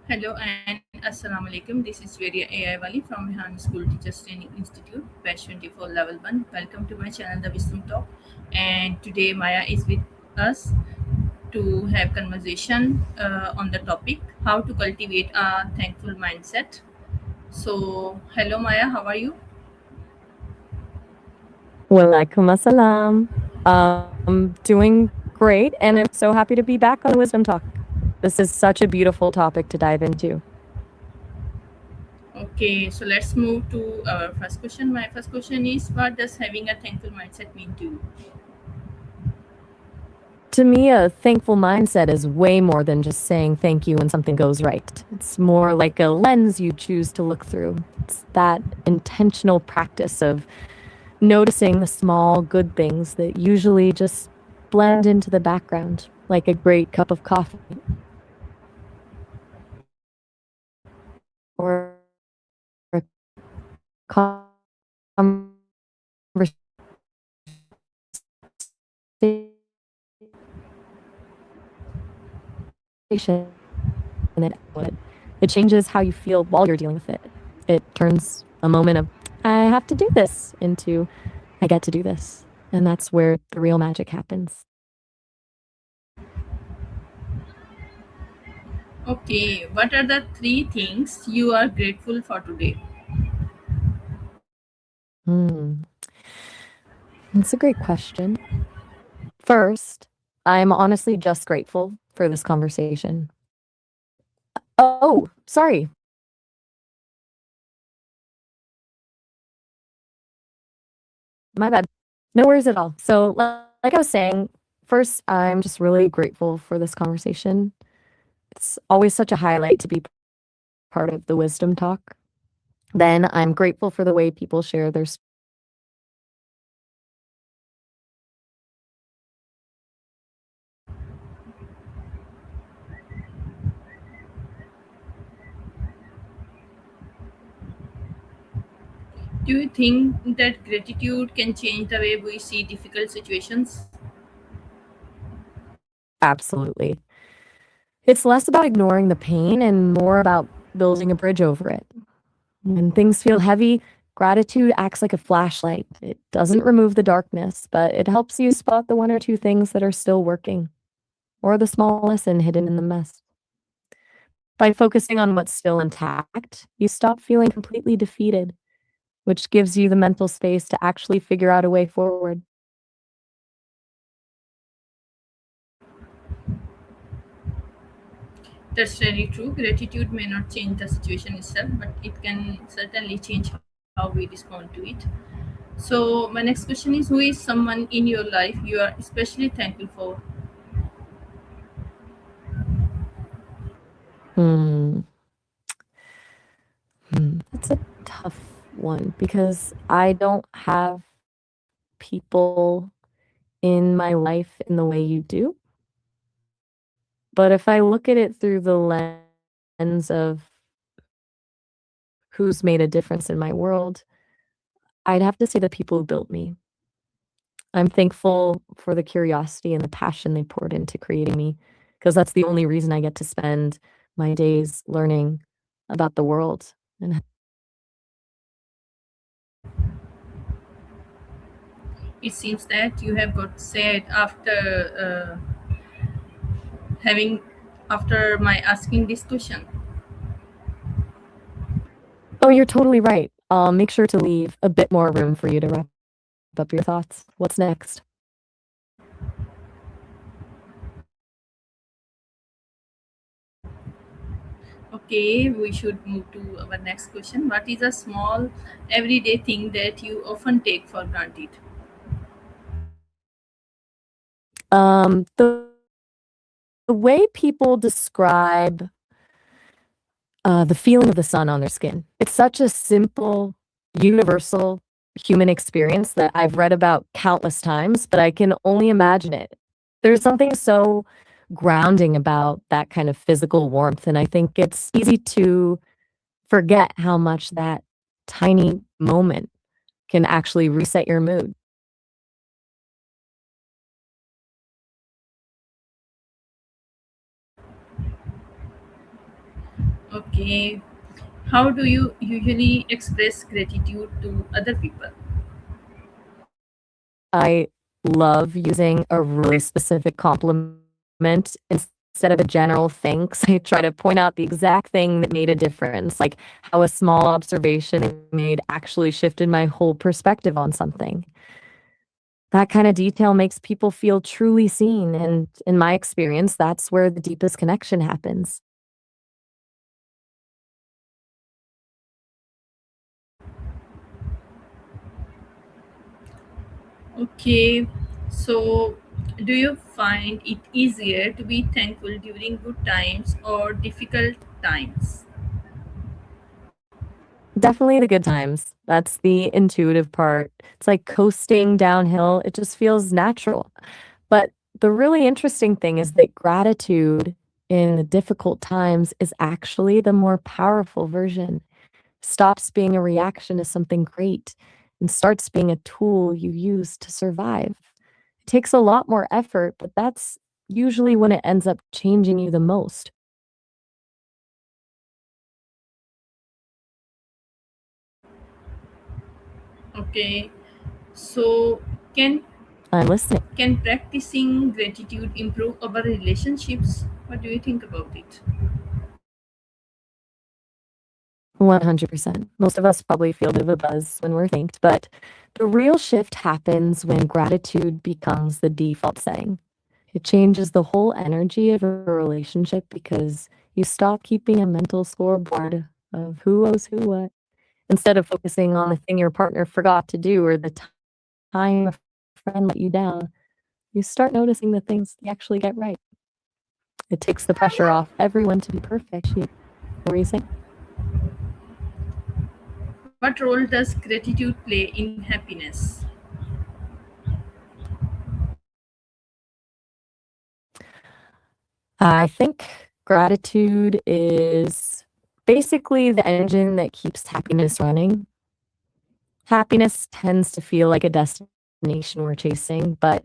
Hello and Assalamu alaikum. This is Jawaria Ai Wali from Rehan School Teachers Training Institute, batch 24 level 1. Welcome to my channel The Wisdom Talk. And today Maya is with us to have conversation on the topic how to cultivate a thankful mindset. So, hello Maya, how are you? Walaikum assalam. Doing great, and I'm so happy to be back on the Wisdom Talk. This is such a beautiful topic to dive into. Okay, so let's move to our first question. My first question is what does having a thankful mindset mean to you? To me, a thankful mindset is way more than just saying thank you when something goes right. It's more like a lens you choose to look through. It's that intentional practice of noticing the small good things that usually just blend into the background, like a great cup of coffee or a conversation that it changes how you feel while you're dealing with it. It turns a moment of I have to do this into I get to do this. And that's where the real magic happens. Okay, what are the three things you are grateful for today? Hmm. That's a great question. First, I'm honestly just grateful for this conversation. Oh, sorry. My bad. No worries at all. So, like I was saying, first, I'm just really grateful for this conversation. It's always such a highlight to be part of the wisdom talk. Then I'm grateful for the way people share their Do you think that gratitude can change the way we see difficult situations? absolutely. It's less about ignoring the pain and more about building a bridge over it. When things feel heavy, gratitude acts like a flashlight. It doesn't remove the darkness, but it helps you spot the one or two things that are still working, or the small lesson hidden in the mess. By focusing on what's still intact, you stop feeling completely defeated, which gives you the mental space to actually figure out a way forward. That's really true. Gratitude may not change the situation itself, but it can certainly change how we respond to it. So, my next question is who is someone in your life you are especially thankful for? Hmm. That's a tough one because I don't have people in my life in the way you do. But if I look at it through the lens of who's made a difference in my world, I'd have to say the people who built me. I'm thankful for the curiosity and the passion they poured into creating me because that's the only reason I get to spend my days learning about the world. And It seems that you have got sad having after my asking this question. oh, you're totally right. I'll make sure to leave a bit more room for you to wrap up your thoughts. What's next? Okay, we should move to our next question. What is a small everyday thing that you often take for granted? The way people describe the feeling of the sun on their skin. It's such a simple, universal human experience that I've read about countless times, but I can only imagine it. There's something so grounding about that kind of physical warmth, and I think it's easy to forget how much that tiny moment can actually reset your mood. Okay. How do you usually express gratitude to other people? I love using a really specific compliment instead of a general thanks. I try to point out the exact thing that made a difference, like how a small observation they made actually shifted my whole perspective on something. That kind of detail makes people feel truly seen, and in my experience, that's where the deepest connection happens. Okay. So, do you find it easier to be thankful during good times or difficult times? Definitely the good times. That's the intuitive part. It's like coasting downhill. It just feels natural. But the really interesting thing is that gratitude in the difficult times is actually the more powerful version. Stops being a reaction to something great and starts being a tool you use to survive. It takes a lot more effort, but that's usually when it ends up changing you the most. Okay. So, can I'm listening. can practicing gratitude improve our relationships? What do you think about it? 100%. Most of us probably feel a bit of a buzz when we're thanked, but the real shift happens when gratitude becomes the default setting. It changes the whole energy of a relationship because you stop keeping a mental scoreboard of who owes who what. Instead of focusing on the thing your partner forgot to do or the time a friend let you down, you start noticing the things they actually get right. It takes the pressure off everyone to be perfect. What were you saying? What role does gratitude play in happiness? I think gratitude is basically the engine that keeps happiness running. Happiness tends to feel like a destination we're chasing, but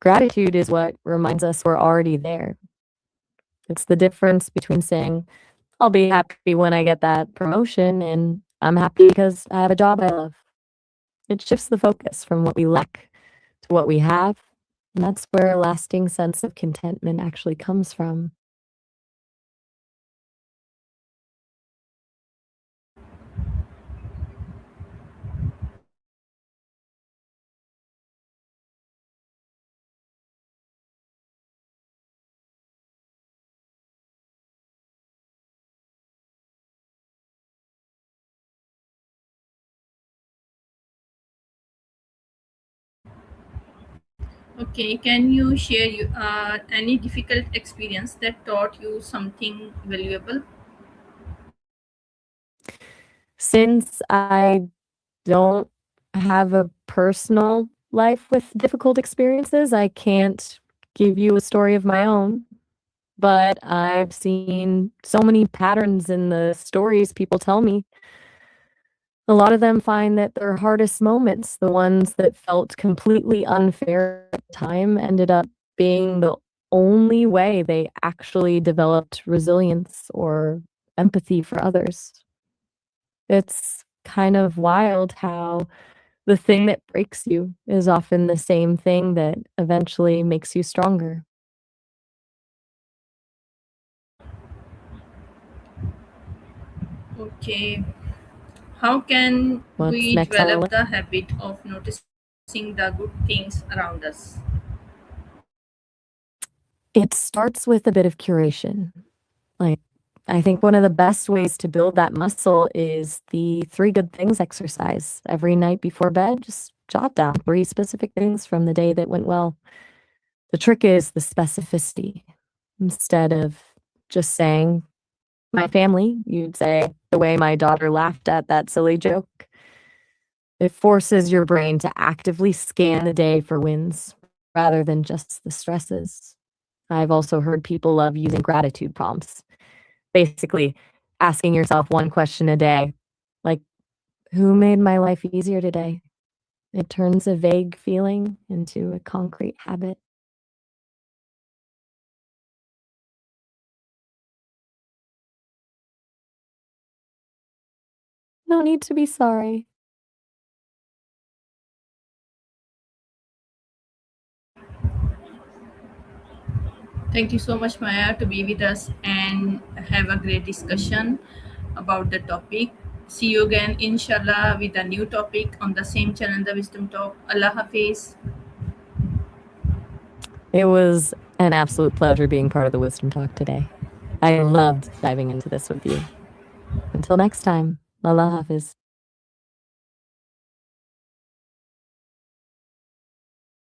gratitude is what reminds us we're already there. It's the difference between saying, I'll be happy when I get that promotion, and I'm happy because I have a job I love. It shifts the focus from what we lack to what we have. And that's where a lasting sense of contentment actually comes from. Okay, can you share any difficult experience that taught you something valuable? Since I don't have a personal life with difficult experiences, I can't give you a story of my own, but I've seen so many patterns in the stories people tell me. A lot of them find that their hardest moments, the ones that felt completely unfair at the time, ended up being the only way they actually developed resilience or empathy for others. It's kind of wild how the thing that breaks you is often the same thing that eventually makes you stronger. Okay, how can What's we next on our develop list? the habit of noticing the good things around us? It starts with a bit of curation. Like, I think one of the best ways to build that muscle is the 3 good things exercise. Every night before bed, just jot down 3 specific things from the day that went well. The trick is the specificity. Instead of just saying, "My family," you'd say, "The way my daughter laughed at that silly joke." It forces your brain to actively scan the day for wins rather than just the stresses. I've also heard people love using gratitude prompts. Basically, asking yourself one question a day, like, "Who made my life easier today?" It turns a vague feeling into a concrete habit. No need to be sorry. Thank you so much, Maya, to be with us and have a great discussion about the topic. See you again, inshallah, with a new topic on the same channel, The Wisdom Talk. Allah Hafiz. It was an absolute pleasure being part of the Wisdom Talk today. I loved diving into this with you. Until next time, Allah Hafiz.